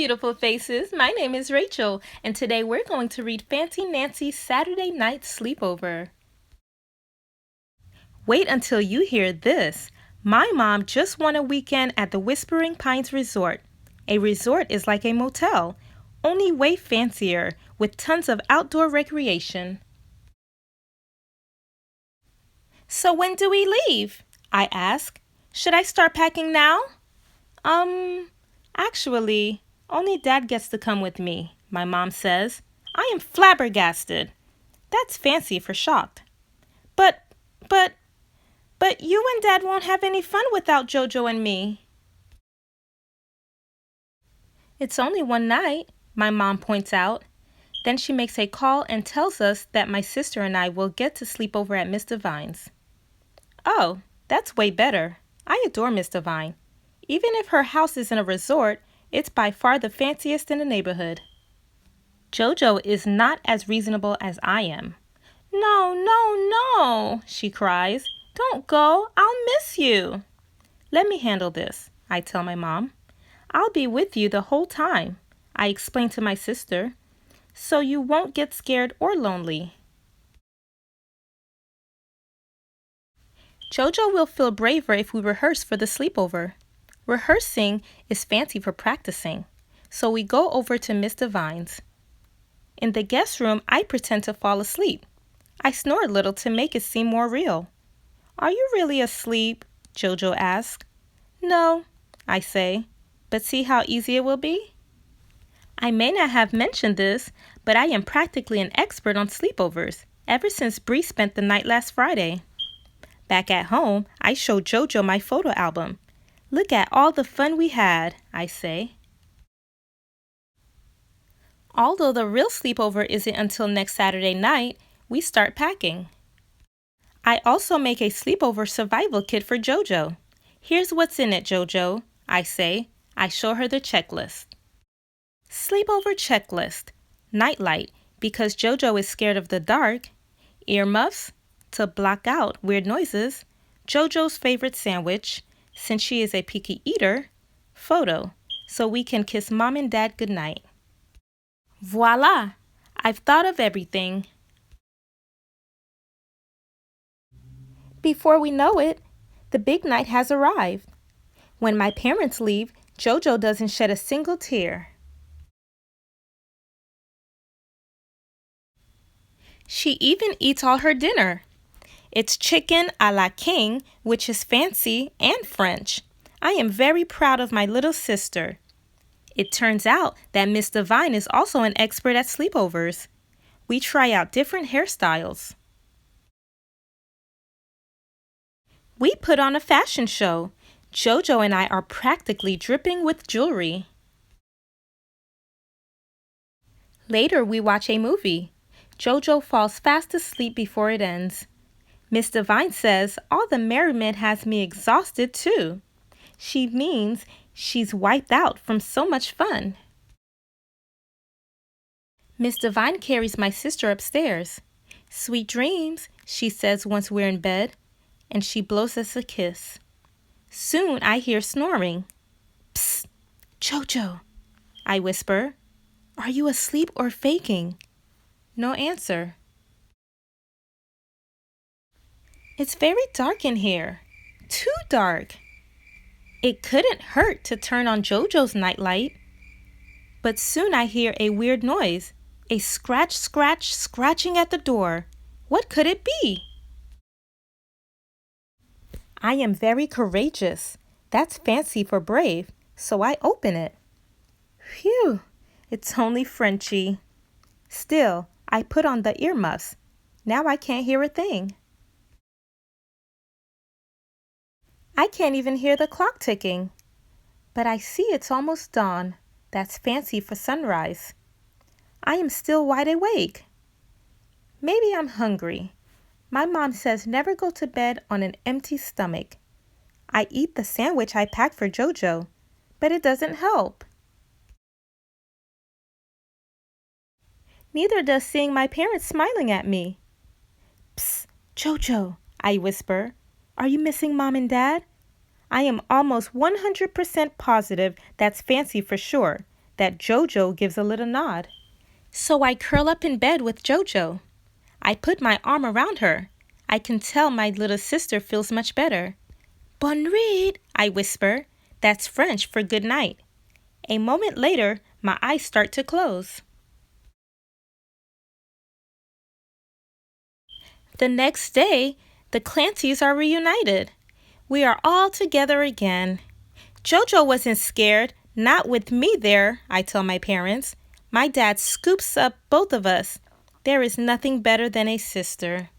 beautiful faces. My name is Rachel, and today we're going to read Fancy Nancy's Saturday Night Sleepover. Wait until you hear this. My mom just won a weekend at the Whispering Pines Resort. A resort is like a motel, only way fancier, with tons of outdoor recreation. So when do we leave? I ask. Should I start packing now? Actually, only Dad gets to come with me, my mom says. I am flabbergasted. That's fancy for shocked. But, but, but you and Dad won't have any fun without Jojo and me. It's only one night, my mom points out. Then she makes a call and tells us that my sister and I will get to sleep over at Miss Devine's. Oh, that's way better. I adore Miss Devine. Even if her house isn't a resort, it's by far the fanciest in the neighborhood. Jojo is not as reasonable as I am. No, no, no, she cries. Don't go. I'll miss you. Let me handle this, I tell my mom. I'll be with you the whole time, I explain to my sister, so you won't get scared or lonely. Jojo will feel braver if we rehearse for the sleepover. Rehearsing is fancy for practicing, so we go over to Miss Devine's. In the guest room, I pretend to fall asleep. I snore a little to make it seem more real. Are you really asleep? Jojo asks. No, I say, but see how easy it will be? I may not have mentioned this, but I am practically an expert on sleepovers, ever since Bree spent the night last Friday. Back at home, I show Jojo my photo album. Look at all the fun we had, I say. Although the real sleepover isn't until next Saturday night, we start packing. I also make a sleepover survival kit for Jojo. Here's what's in it, Jojo, I say. I show her the checklist. Sleepover checklist. Nightlight, because Jojo is scared of the dark. Earmuffs, to block out weird noises. Jojo's favorite sandwich, since she is a picky eater. Photo, so we can kiss Mom and Dad goodnight. Voila! I've thought of everything. Before we know it, the big night has arrived. When my parents leave, Jojo doesn't shed a single tear. She even eats all her dinner. It's chicken à la king, which is fancy and French. I am very proud of my little sister. It turns out that Miss Devine is also an expert at sleepovers. We try out different hairstyles. We put on a fashion show. Jojo and I are practically dripping with jewelry. Later, we watch a movie. Jojo falls fast asleep before it ends. Miss Devine says all the merriment has me exhausted too. She means she's wiped out from so much fun. Miss Devine carries my sister upstairs. Sweet dreams, she says once we're in bed, and she blows us a kiss. Soon I hear snoring. Psst, Jojo, I whisper. Are you asleep or faking? No answer. It's very dark in here. Too dark. It couldn't hurt to turn on Jojo's nightlight. But soon I hear a weird noise. A scratch, scratch, scratching at the door. What could it be? I am very courageous. That's fancy for brave, so I open it. Phew, it's only Frenchie. Still, I put on the earmuffs. Now I can't hear a thing. I can't even hear the clock ticking. But I see it's almost dawn. That's fancy for sunrise. I am still wide awake. Maybe I'm hungry. My mom says never go to bed on an empty stomach. I eat the sandwich I packed for Jojo, but it doesn't help. Neither does seeing my parents smiling at me. Psst, Jojo, I whisper. Are you missing Mom and Dad? I am almost 100% positive that's fancy for sure. that Jojo gives a little nod. So I curl up in bed with Jojo. I put my arm around her. I can tell my little sister feels much better. Bonne nuit, I whisper. That's French for good night. A moment later, my eyes start to close. The next day, the Clancys are reunited. We are all together again. Jojo wasn't scared, not with me there, I tell my parents. My dad scoops up both of us. There is nothing better than a sister.